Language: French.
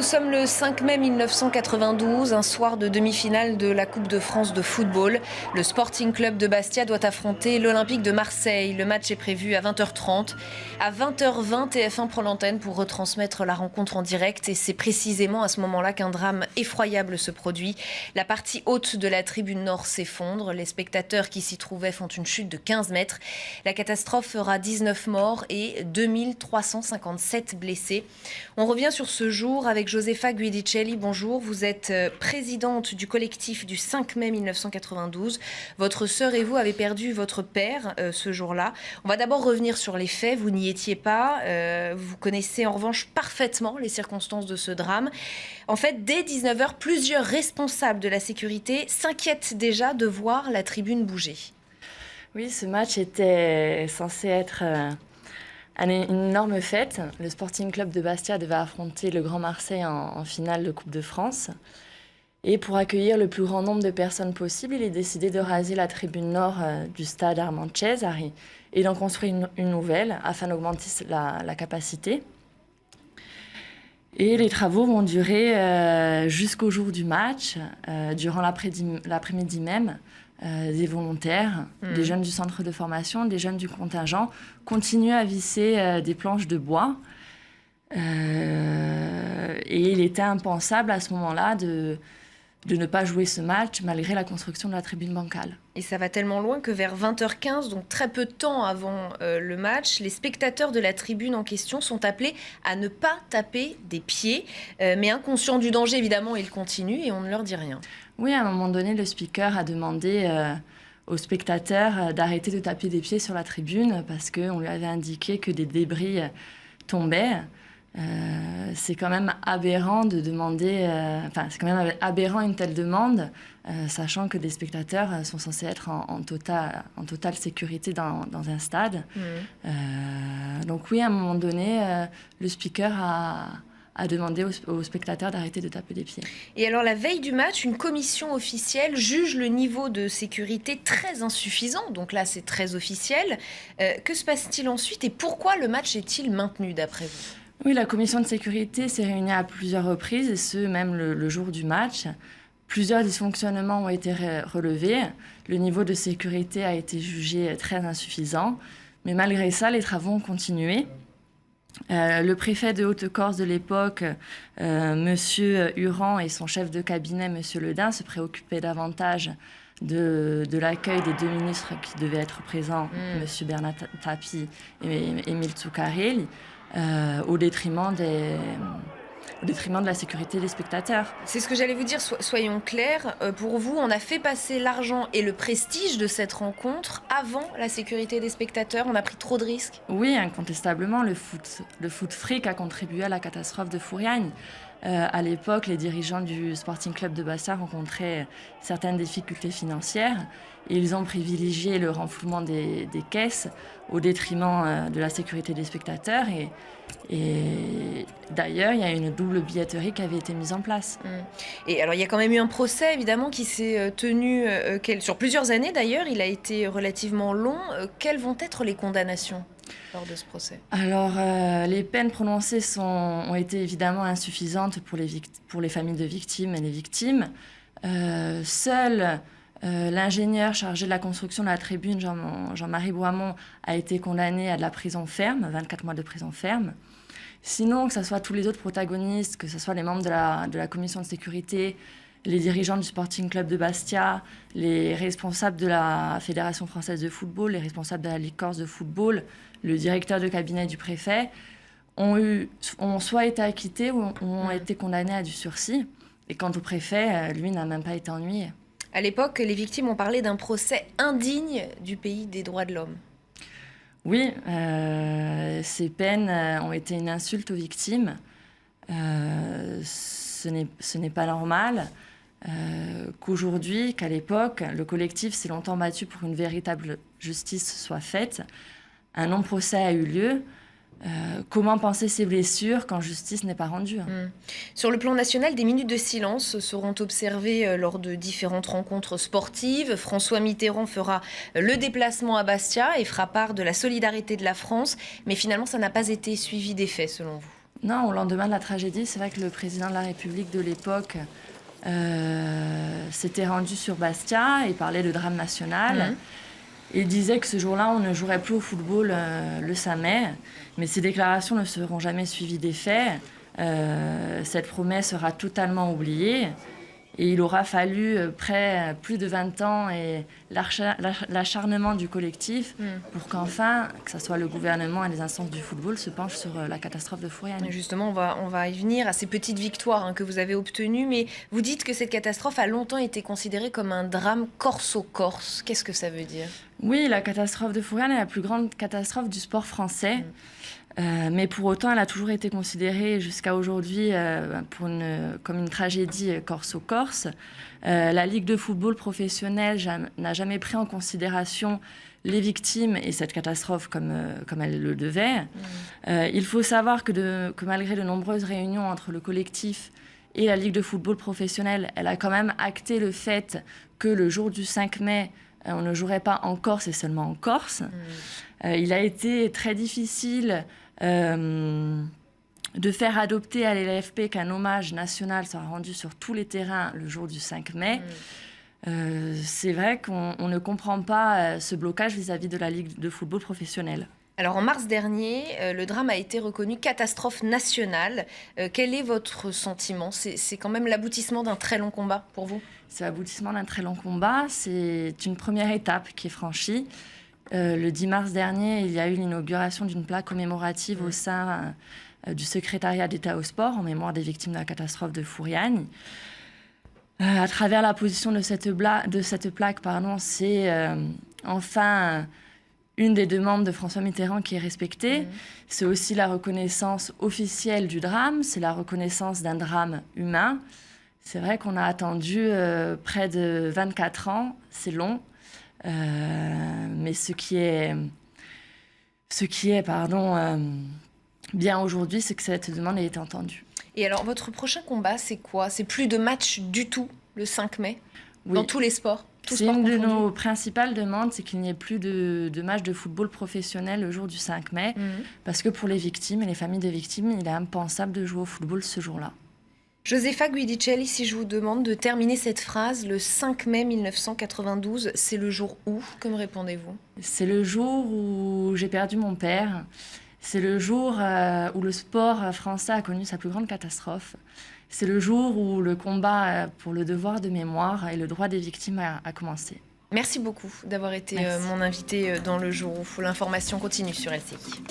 sommes le 5 mai 1992, un soir de demi-finale de la Coupe de France de football. Le Sporting Club de Bastia doit affronter l'Olympique de Marseille. Le match est prévu à 20h30. À 20h20, TF1 prend l'antenne pour retransmettre la rencontre en direct. Et c'est précisément à ce moment-là qu'un drame effroyable se produit. La partie haute de la tribune nord s'effondre. Les spectateurs qui s'y trouvaient font une chute de 15 mètres. La catastrophe fera 19 morts et 2357 blessés. On revient sur ce jour avec Josefa Guidicelli. Bonjour, vous êtes présidente du collectif du 5 mai 1992. Votre sœur et vous avez perdu votre père ce jour-là. On va d'abord revenir sur les faits. Vous n'y étiez pas. Vous connaissez en revanche parfaitement les circonstances de ce drame. En fait, dès 19h, plusieurs responsables de la sécurité s'inquiètent déjà de voir la tribune bouger. Oui, ce match était censé être une énorme fête. Le Sporting Club de Bastia devait affronter le Grand Marseille en finale de Coupe de France. Et pour accueillir le plus grand nombre de personnes possible, il est décidé de raser la tribune nord du stade Armand Cesari et d'en construire une nouvelle afin d'augmenter la capacité. Et les travaux vont durer jusqu'au jour du match, durant l'après-midi même. Des volontaires, des jeunes du centre de formation, des jeunes du contingent continuent à visser des planches de bois. Et il était impensable à ce moment-là de ne pas jouer ce match malgré la construction de la tribune bancale. Et ça va tellement loin que vers 20h15, donc très peu de temps avant le match, les spectateurs de la tribune en question sont appelés à ne pas taper des pieds. Mais inconscients du danger, évidemment, ils continuent et on ne leur dit rien. Oui, à un moment donné, le speaker a demandé aux spectateurs d'arrêter de taper des pieds sur la tribune parce qu'on lui avait indiqué que des débris tombaient. C'est quand même aberrant de demander... c'est quand même aberrant une telle demande, sachant que des spectateurs sont censés être en totale sécurité dans un stade. Donc oui, à un moment donné, le speaker a demandé aux spectateurs d'arrêter de taper des pieds. Et alors, la veille du match, une commission officielle juge le niveau de sécurité très insuffisant. Donc là, c'est très officiel. Que se passe-t-il ensuite et pourquoi le match est-il maintenu, d'après vous ? Oui, la commission de sécurité s'est réunie à plusieurs reprises, et ce, même le jour du match. Plusieurs dysfonctionnements ont été relevés. Le niveau de sécurité a été jugé très insuffisant. Mais malgré ça, les travaux ont continué. Le préfet de Haute-Corse de l'époque, Monsieur Huran, et son chef de cabinet, Monsieur Ledin, se préoccupaient davantage de l'accueil des deux ministres qui devaient être présents, Monsieur Bernard Tapie et Émile Tsoukarelli, au détriment de la sécurité des spectateurs. C'est ce que j'allais vous dire, soyons clairs. Pour vous, on a fait passer l'argent et le prestige de cette rencontre avant la sécurité des spectateurs. On a pris trop de risques. Oui, incontestablement, le foot fric a contribué à la catastrophe de Fouriagne. À l'époque, les dirigeants du Sporting Club de Bastia rencontraient certaines difficultés financières et ils ont privilégié le renflouement des caisses au détriment de la sécurité des spectateurs. Et d'ailleurs, il y a une double billetterie qui avait été mise en place. Et alors, il y a quand même eu un procès, évidemment, qui s'est tenu sur plusieurs années, d'ailleurs. Il a été relativement long. Quelles vont être les condamnations lors de ce procès ? Alors, les peines prononcées ont été évidemment insuffisantes pour les familles de victimes et les victimes. Seul l'ingénieur chargé de la construction de la tribune, Jean-Marie Boimont, a été condamné à de la prison ferme, 24 mois de prison ferme. Sinon, que ce soit tous les autres protagonistes, que ce soit les membres de la commission de sécurité, les dirigeants du Sporting Club de Bastia, les responsables de la Fédération française de football, les responsables de la Ligue corse de football, le directeur de cabinet du préfet, ont soit été acquittés ou ont été condamnés à du sursis. Et quant au préfet, lui n'a même pas été ennuyé. À l'époque, les victimes ont parlé d'un procès indigne du pays des droits de l'homme. Oui, ces peines ont été une insulte aux victimes. Ce n'est pas normal qu'à l'époque, le collectif s'est longtemps battu pour une véritable justice soit faite. Un non-procès a eu lieu. Comment penser ces blessures quand justice n'est pas rendue ? Sur le plan national, des minutes de silence seront observées lors de différentes rencontres sportives. François Mitterrand fera le déplacement à Bastia et fera part de la solidarité de la France. Mais finalement, ça n'a pas été suivi d'effet, selon vous ? Non, au lendemain de la tragédie, c'est vrai que le président de la République de l'époque s'était rendu sur Bastia et parlait de drame national. Et disait que ce jour-là, on ne jouerait plus au football le 5 mai. Mais ces déclarations ne seront jamais suivies des faits. Cette promesse sera totalement oubliée. Et il aura fallu plus de 20 ans et l'acharnement du collectif pour qu'enfin, que ce soit le gouvernement et les instances du football, se penchent sur la catastrophe de Furiani. Justement, on va y venir à ces petites victoires que vous avez obtenues, mais vous dites que cette catastrophe a longtemps été considérée comme un drame corso-corse. Qu'est-ce que ça veut dire ? Oui, la catastrophe de Furiani est la plus grande catastrophe du sport français. Mais pour autant, elle a toujours été considérée jusqu'à aujourd'hui comme une tragédie corso-corse. La Ligue de football professionnelle n'a jamais pris en considération les victimes et cette catastrophe comme elle le devait. Il faut savoir que malgré de nombreuses réunions entre le collectif et la Ligue de football professionnelle, elle a quand même acté le fait que le jour du 5 mai, on ne jouerait pas en Corse et seulement en Corse. Il a été très difficile de faire adopter à l'LFP qu'un hommage national sera rendu sur tous les terrains le jour du 5 mai. C'est vrai qu'on ne comprend pas ce blocage vis-à-vis de la Ligue de football professionnelle. Alors en mars dernier, le drame a été reconnu catastrophe nationale. Quel est votre sentiment ? C'est quand même l'aboutissement d'un très long combat pour vous ? C'est l'aboutissement d'un très long combat. C'est une première étape qui est franchie. Le 10 mars dernier, il y a eu l'inauguration d'une plaque commémorative au sein du secrétariat d'État au sport en mémoire des victimes de la catastrophe de Furiani. À travers la position de cette plaque, c'est enfin une des demandes de François Mitterrand qui est respectée. C'est aussi la reconnaissance officielle du drame, c'est la reconnaissance d'un drame humain. C'est vrai qu'on a attendu près de 24 ans, c'est long. Mais ce qui est bien aujourd'hui, c'est que cette demande a été entendue. Et alors, votre prochain combat, c'est quoi ? C'est plus de matchs du tout le 5 mai, oui. Dans tous les sports ? C'est une de nos principales demandes, c'est qu'il n'y ait plus de matchs de football professionnel le jour du 5 mai, parce que pour les victimes et les familles des victimes, il est impensable de jouer au football ce jour-là. Josefa Guidicelli, si je vous demande de terminer cette phrase, le 5 mai 1992, c'est le jour où ? Que me répondez-vous ? C'est le jour où j'ai perdu mon père. C'est le jour où le sport français a connu sa plus grande catastrophe. C'est le jour où le combat pour le devoir de mémoire et le droit des victimes a commencé. Merci beaucoup d'avoir été mon invité dans le jour où l'information continue sur LCI.